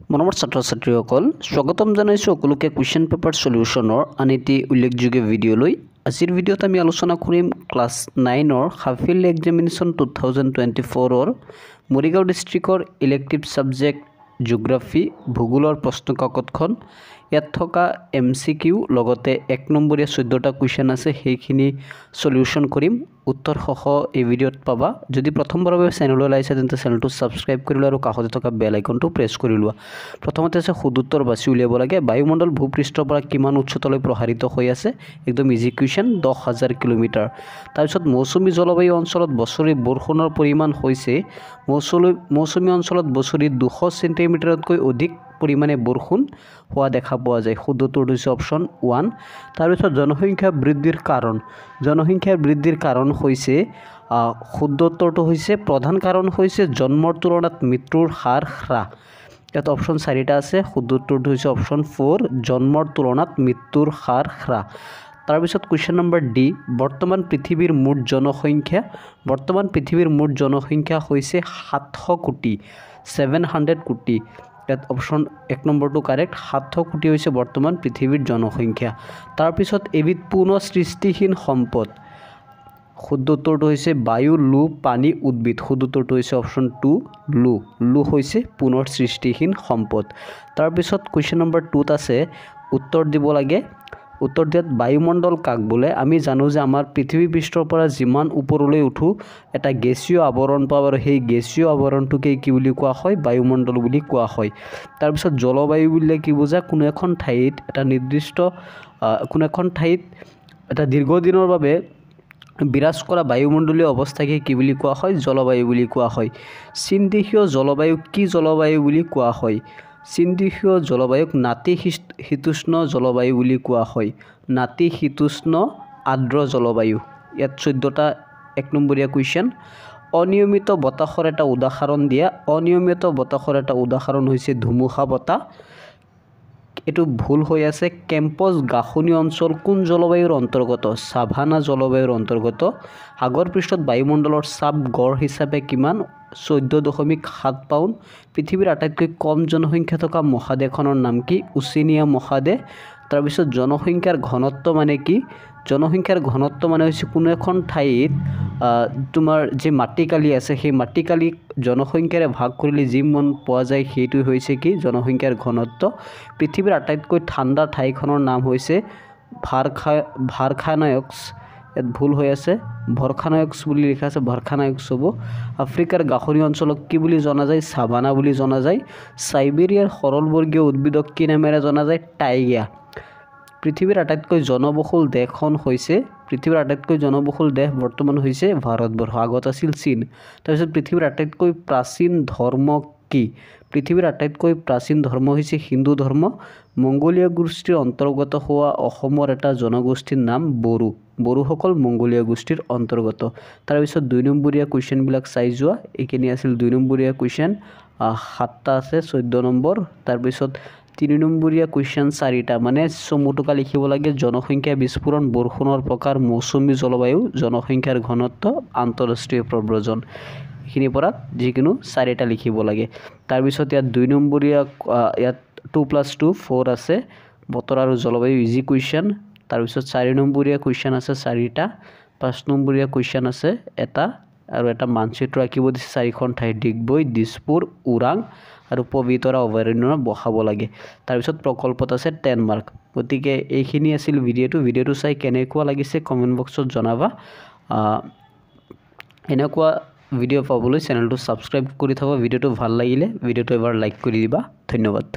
মৰমৰ ছাত্ৰ-ছাত্ৰীসকল স্বাগতম জনাইছো সকলোকে কুৱেশ্যন পেপাৰ সলিউশনৰ আনিটি উল্লেখযোগ্য ভিডিঅ'লৈ। আজিৰ ভিডিঅ'ত আমি আলোচনা কৰিম ক্লাছ 9ৰ হাফ ইয়াৰলি এক্সামিনেশ্যন 2024ৰ মৰিগাঁও ডিষ্ট্ৰিক্টৰ ইলেক্টিভ সাবজেক্ট জিঅ'গ্ৰাফি ভূগোলৰ প্ৰশ্নকাকতখন ইয়াত থকা MCQ লগতে 1 নম্বৰীয়া 14টা কুৱেশ্যন আছে সেইখিনি সলিউশন কৰিম উত্তৰ সহ এই ভিডিঅ'ত পাবা। যদি প্ৰথমবাৰৰ বাবে চেনেললৈ আহিছে তেন্তে চেনেলটো সাবস্ক্ৰাইব কৰি লোৱা আৰু কাষতে থকা বেল আইকনটো প্ৰেছ কৰি লোৱা। প্ৰথমতে আছে শুদ্ধোত্তৰ বাছি উলিয়াব লাগে। বায়ুমণ্ডল ভূপৃষ্ঠৰ পৰা কিমান উচ্চতালৈ প্ৰসাৰিত হৈ আছে? একদম ইজি কুৱেশ্যন, 10,000 কিলোমিটাৰ। তাৰপিছত মৌচুমী জলবায়ু অঞ্চলত বছৰি বৰষুণৰ পৰিমাণ হৈছে মৌচুমী অঞ্চলত বছৰি 200 সেন্টিমিটাৰতকৈ অধিক পৰিমাণে বৰষুণ হোৱা দেখা পোৱা যায়। শুদ্ধোত্তৰ হৈছে অপশ্যন 1। তাৰপিছত জনসংখ্যা বৃদ্ধিৰ কাৰণ হৈছে শুদ্ধোত্তৰটো হৈছে প্ৰধান কাৰণ হৈছে জন্মৰ তুলনাত মৃত্যুৰ হাৰ হ্ৰাস। ইয়াত অপশ্যন 4টা আছে। শুদ্ধোত্তৰটো হৈছে অপশ্যন 4, জন্মৰ তুলনাত মৃত্যুৰ হাৰ হ্ৰাস। তাৰপিছত কুৱেশ্যন নম্বৰ ডি, বৰ্তমান পৃথিৱীৰ মুঠ জনসংখ্যা হৈছে 700 কোটি, 700 কোটি। ইয়াত অপশ্যন 1 নম্বৰটো কাৰেক্ট, 700 কোটি হৈছে বৰ্তমান পৃথিৱীৰ জনসংখ্যা। তাৰপিছত এবিধ পুনৰ সৃষ্টিহীন সম্পদ, শুদ্ধোত্তৰটো হৈছে বায়ু, লো, পানী, উদ্ভিদ। শুদ্ধোত্তৰটো হৈছে অপশ্যন 2, লো হৈছে পুনৰ সৃষ্টিহীন সম্পদ। তাৰপিছত কুৱেশ্যন নম্বৰ 2ত আছে উত্তৰ দিব লাগে। উত্তৰ দিয়াত বায়ুমণ্ডল কাক বোলে? আমি জানো যে আমাৰ পৃথিৱী পৃষ্ঠৰ পৰা যিমান ওপৰলৈ উঠো এটা গেছীয় আৱৰণ পাওঁ আৰু সেই গেছীয় আৱৰণটোকে কি বুলি কোৱা হয়? বায়ুমণ্ডল বুলি কোৱা হয়। তাৰপিছত জলবায়ু বুলিলে কি বুজা? কোনো এখন ঠাইত এটা দীৰ্ঘদিনৰ বাবে বিৰাজ কৰা বায়ুমণ্ডলীয় অৱস্থাকে কি বুলি কোৱা হয়? জলবায়ু বুলি কোৱা হয়। চীনদেশীয় জলবায়ু কি জলবায়ু বুলি কোৱা হয়? চীনদেশীয় জলবায়ুক নাতিশীতোষ্ণ জলবায়ু বুলি কোৱা হয়। নাতিশীতোষ্ণ আৰ্দ্ৰ জলবায়ু। ইয়াত 14টা 1 নম্বৰীয়া কুৱেশ্যন। অনিয়মিত বতাহৰ এটা উদাহৰণ দিয়া। অনিয়মিত বতাহৰ এটা উদাহৰণ হৈছে ধুমুহা বতাহ। এইটো ভুল হৈ আছে। কেম্পছ গাঁথনি অঞ্চল কোন জলবায়ুৰ অন্তৰ্গত? সাভানা জলবায়ুৰ অন্তৰ্গত। সাগৰ পৃষ্ঠত বায়ুমণ্ডলৰ চাপ গড় হিচাপে কিমান? 14.7 পাউণ্ড। পৃথিৱীৰ আটাইতকৈ কম জনসংখ্যা থকা মহাদেশখনৰ নাম কি? ওচেনিয়া মহাদেশ। তাৰপিছত জনসংখ্যাৰ ঘনত্ব মানে কি? জনসংখ্যাৰ ঘনত্ব মানে হৈছে কোনো এখন ঠাইত তোমাৰ যে মাটিকালি আছে সেই মাটিকালিক জনসংখ্যাৰে ভাগ কৰিলে যি মান পোৱা যায় সেইটো হৈছে কি? জনসংখ্যাৰ ঘনত্ব। পৃথিৱীৰ আটাইতকৈ ঠাণ্ডা ঠাইখনৰ নাম হৈছে ভাৰখানয়স্ক। ইয়াত ভুল হৈ আছে, ভৰখানয়স্ক বুলি লিখা আছে, ভৰখানয়স্ক হ'ব। আফ্ৰিকাৰ গাঁথনি অঞ্চলক কি বুলি জনা যায়? সাভানা বুলি জনা যায়। চাইবেৰিয়াৰ সৰলবৰ্গীয় উদ্ভিদক কি নামেৰে জনা যায়? টাইগা। পৃথিৱীৰ আটাইতকৈ জনবহুল দেশ বৰ্তমান হৈছে ভাৰতবৰ্ষ, আগত আছিল চীন। তাৰপিছত পৃথিৱীৰ আটাইতকৈ প্ৰাচীন ধৰ্ম কি? পৃথিৱীৰ আটাইতকৈ প্ৰাচীন ধৰ্ম হৈছে হিন্দু ধৰ্ম। মংগোলীয় গোষ্ঠীৰ অন্তৰ্গত হোৱা অসমৰ এটা জনগোষ্ঠীৰ নাম বড়ো। বড়োসকল মংগোলীয় গোষ্ঠীৰ অন্তৰ্গত। তাৰপিছত 2 নম্বৰীয়া কুৱেশ্যনবিলাক চাই যোৱা। এইখিনি আছিল 2 নম্বৰীয়া কুৱেশ্যন, 7টা আছে, 14 নম্বৰ। তাৰপিছত 3 নম্বৰীয়া কুৱেশ্যন 4টা, মানে চমুটোকা লিখিব লাগে। জনসংখ্যা বিস্ফোৰণ, বৰষুণৰ প্ৰকাৰ, মৌচুমী জলবায়ু, জনসংখ্যাৰ ঘনত্ব, আন্তঃৰাষ্ট্ৰীয় প্ৰব্ৰজন। এইখিনিৰ পৰা যিকোনো 4টা লিখিব লাগে। তাৰপিছত ইয়াত 2 নম্বৰীয়া ইয়াত 2+2 4 আছে, বতৰ আৰু জলবায়ু ইজি কুৱেশ্যন। তাৰপিছত 4 নম্বৰীয়া কুৱেশ্যন আছে 4টা, 5 নম্বৰীয়া কুৱেশ্যন আছে এটা, আৰু এটা মানচিত্ৰ আঁকিব দিছে 4খন ঠাই, ডিগবৈ, দিছপুৰ, ওৰাং আৰু পবিতৰা অভয়াৰণ্য বহাব লাগে। তাৰপিছত প্ৰকল্পত আছে 10 মাৰ্ক। গতিকে এইখিনি আছিল ভিডিঅ'টো চাই কেনেকুৱা লাগিছে কমেণ্ট বক্সত জনাবা। এনেকুৱা ভিডিঅ' পাবলৈ চেনেলটো ছাবস্ক্ৰাইব কৰি থ'বা। ভিডিঅ'টো ভাল লাগিলে ভিডিঅ'টো এবাৰ লাইক কৰি দিবা। ধন্যবাদ।